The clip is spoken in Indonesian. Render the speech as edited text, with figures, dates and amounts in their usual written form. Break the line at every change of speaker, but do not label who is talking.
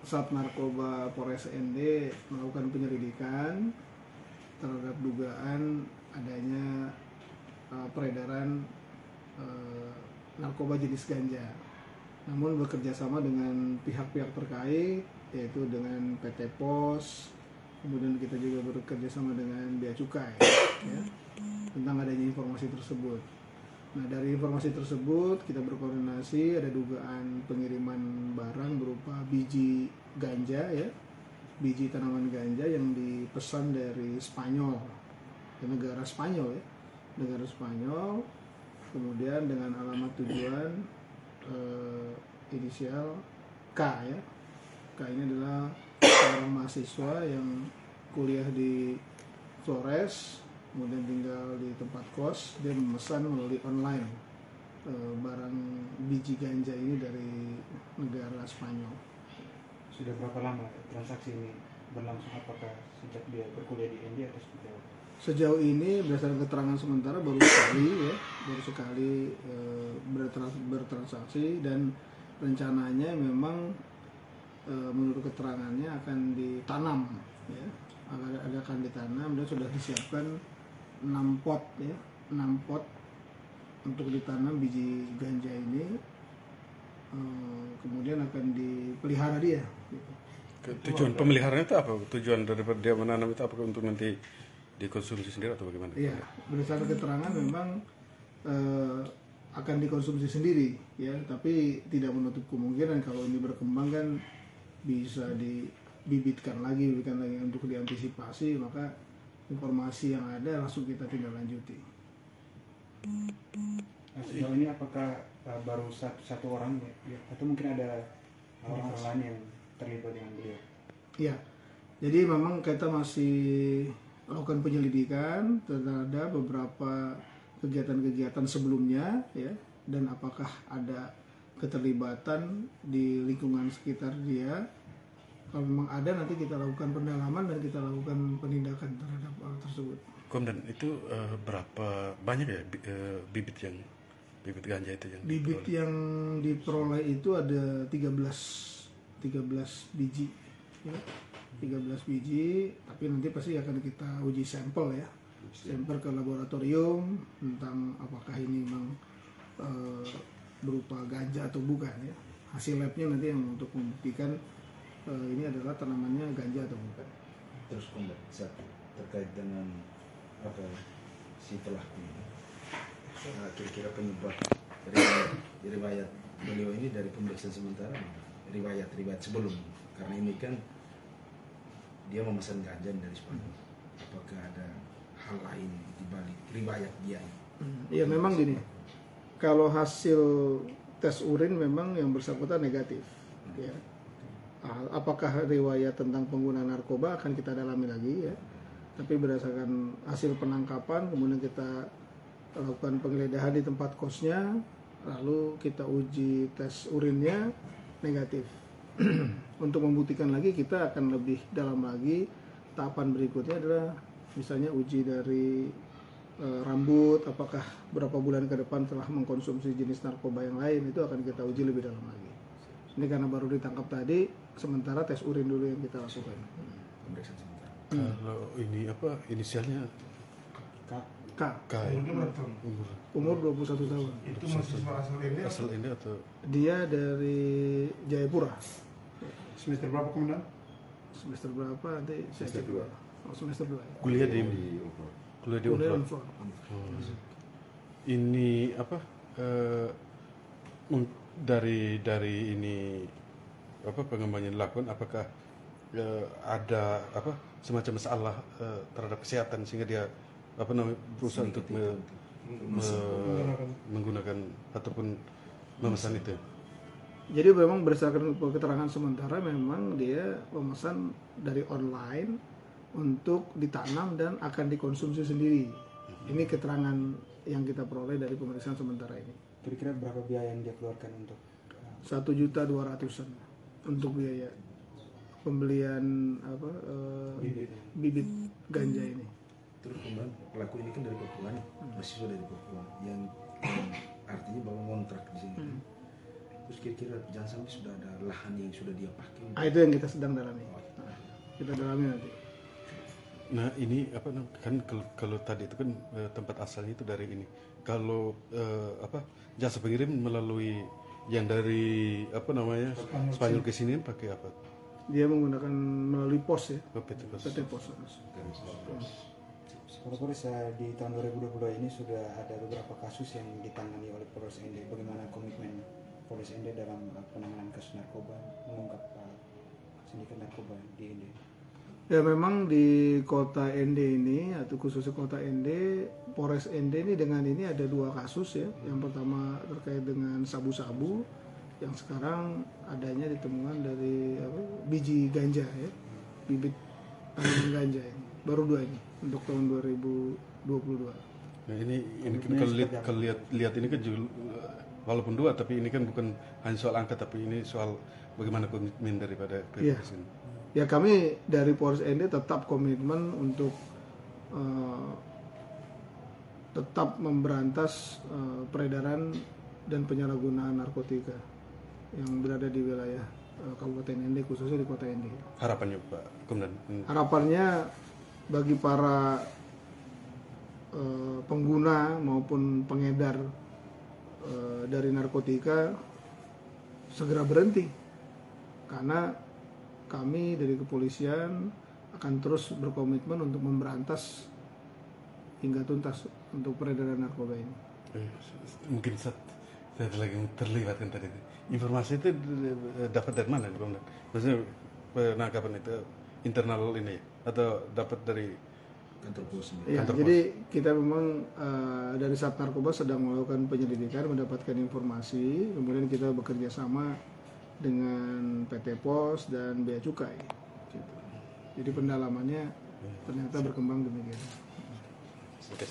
Sat Narkoba Polres ND melakukan penyelidikan terhadap dugaan adanya peredaran narkoba jenis ganja. Namun bekerja sama dengan pihak-pihak terkait, yaitu dengan PT Pos, kemudian kita juga bekerja sama dengan Bea Cukai, ya, tentang adanya informasi tersebut. Nah, dari informasi tersebut kita berkoordinasi, ada dugaan pengiriman barang berupa biji ganja, ya, biji tanaman ganja yang dipesan dari Spanyol, negara Spanyol, ya, negara Spanyol, kemudian dengan alamat tujuan inisial K, ya. K ini adalah seorang mahasiswa yang kuliah di Flores, kemudian tinggal di tempat kos. Dia memesan melalui online barang biji ganja ini dari negara Spanyol.
Sudah berapa lama transaksi ini berlangsung? Apakah sejak dia berkuliah di India atau seperti apa?
Sejauh ini berdasarkan keterangan sementara baru sekali bertransaksi, dan rencananya memang menurut keterangannya akan ditanam, ya, akan ditanam dan sudah disiapkan 6 pot, ya, 6 pot untuk ditanam biji ganja ini, kemudian akan dipelihara dia, gitu.
Tujuan pemeliharaannya itu apa? Tujuan daripada dia menanam itu apakah untuk nanti dikonsumsi sendiri atau bagaimana?
Iya, berdasarkan keterangan memang akan dikonsumsi sendiri, ya, tapi tidak menutup kemungkinan kalau ini berkembang kan bisa dibibitkan lagi untuk diantisipasi, maka informasi yang ada langsung kita tindak lanjuti.
Sejauh ini apakah baru satu orang, ya, atau mungkin ada orang-orang lain yang terlibat dengan beliau?
Iya, jadi memang kita masih melakukan penyelidikan terhadap beberapa kegiatan-kegiatan sebelumnya, ya, dan apakah ada keterlibatan di lingkungan sekitar dia. Kalau memang ada, nanti kita lakukan pendalaman dan kita lakukan penindakan terhadap hal tersebut.
Komandan, itu berapa banyak ya bibit ganja itu yang
bibit yang diperoleh itu ada 13 biji, ya. 13 biji, tapi nanti pasti akan kita uji sampel, ya, sampel ke laboratorium tentang apakah ini memang berupa ganja atau bukan, ya. Hasil labnya nanti yang untuk membuktikan ini adalah tanamannya ganja atau bukan.
Terus satu terkait dengan apa si pelaku ini, kira-kira penyebab riwayat beliau ini dari pemeriksaan sementara, riwayat sebelum, karena ini kan dia memesan ganja dari Spanyol, apakah ada hal lain di balik riwayat dia ini?
Ya memang gini, kalau hasil tes urin memang yang bersangkutan negatif, ya. Apakah riwayat tentang pengguna narkoba akan kita dalami lagi, ya. Tapi berdasarkan hasil penangkapan, kemudian kita lakukan penggeledahan di tempat kosnya, lalu kita uji tes urinnya negatif. Untuk membuktikan lagi, kita akan lebih dalam lagi. Tahapan berikutnya adalah misalnya uji dari rambut, apakah berapa bulan ke depan telah mengkonsumsi jenis narkoba yang lain, itu akan kita uji lebih dalam lagi. Ini karena baru ditangkap tadi, sementara tes urin dulu yang kita lakukan.
Pemeriksaan sementara.
Kalau ini apa inisialnya?
K.
Umur
Umur 21 tahun.
Itu mahasiswa
asal ini atau
Dia dari Jayapura.
semester berapa komandan?
Semester berapa nanti saya
Semester
cek.
2.
Oh, semester 2.
kuliah di
Umpur.
Unflor.
Ini apa dari ini apa pengembangan dilakukan, apakah ada apa semacam masalah terhadap kesehatan sehingga dia apa namanya berusaha untuk menggunakan ataupun memesan itu?
Jadi memang berdasarkan keterangan sementara memang dia memesan dari online untuk ditanam dan akan dikonsumsi sendiri. Ini keterangan yang kita peroleh dari pemeriksaan sementara ini.
Kira-kira berapa biaya yang dia keluarkan untuk
1.200.000-an untuk biaya pembelian bibit ganja ini.
Terus kemudian pelaku ini kan dari Papua nih, mahasiswa dari Papua yang artinya bahwa kontrak di sini. Terus kira-kira jangan sampai sudah ada lahan yang sudah dia pakai.
Nah, itu yang kita sedang dalami. Nah, kita dalami nanti.
Nah ini apa kan kalau tadi itu kan tempat asalnya itu dari ini. Kalau apa jasa pengirim melalui yang dari apa namanya Spanyol ke sini pakai apa?
Dia menggunakan melalui pos ya,
Oh, PT Pos.
PT Pos.
Pak Polres, di tahun 2022 ini sudah ada beberapa kasus yang ditangani oleh Polres ND. Bagaimana komitmen Polres ND dalam penanganan kasus narkoba, mengungkap sindikat narkoba di ND?
Ya memang di kota ND ini atau khususnya kota ND, Polres ND ini dengan ini ada dua kasus ya. Yang pertama terkait dengan sabu-sabu yang sekarang adanya ditemukan dari biji ganja ya, bibit tanaman ganja ini. Baru dua ini untuk tahun 2022.
Nah ini kan kalau lihat ini kan walaupun dua tapi ini kan bukan hanya soal angka tapi ini soal bagaimana komitmen daripada
Iya.
PPS ini.
Ya kami dari Polres ND tetap komitmen untuk tetap memberantas peredaran dan penyalahgunaan narkotika yang berada di wilayah Kabupaten ND, khususnya di kota ND.
Harapannya Pak Komandan.
Harapannya bagi para pengguna maupun pengedar dari narkotika segera berhenti, karena kami dari kepolisian akan terus berkomitmen untuk memberantas hingga tuntas untuk peredaran narkoba ini.
Mungkin saya lagi terlibatkan tadi. Informasi itu dapat dari mana, Komandan? Maksudnya penangkapan itu internal ini atau dapat dari
kantor pos sendiri.
Ya,
Kantor
jadi kita memang dari Sat Narkoba sedang melakukan penyelidikan, mendapatkan informasi, kemudian kita bekerja sama dengan PT Pos dan Bea Cukai. Gitu. Jadi pendalamannya ternyata berkembang demikian.
Oke.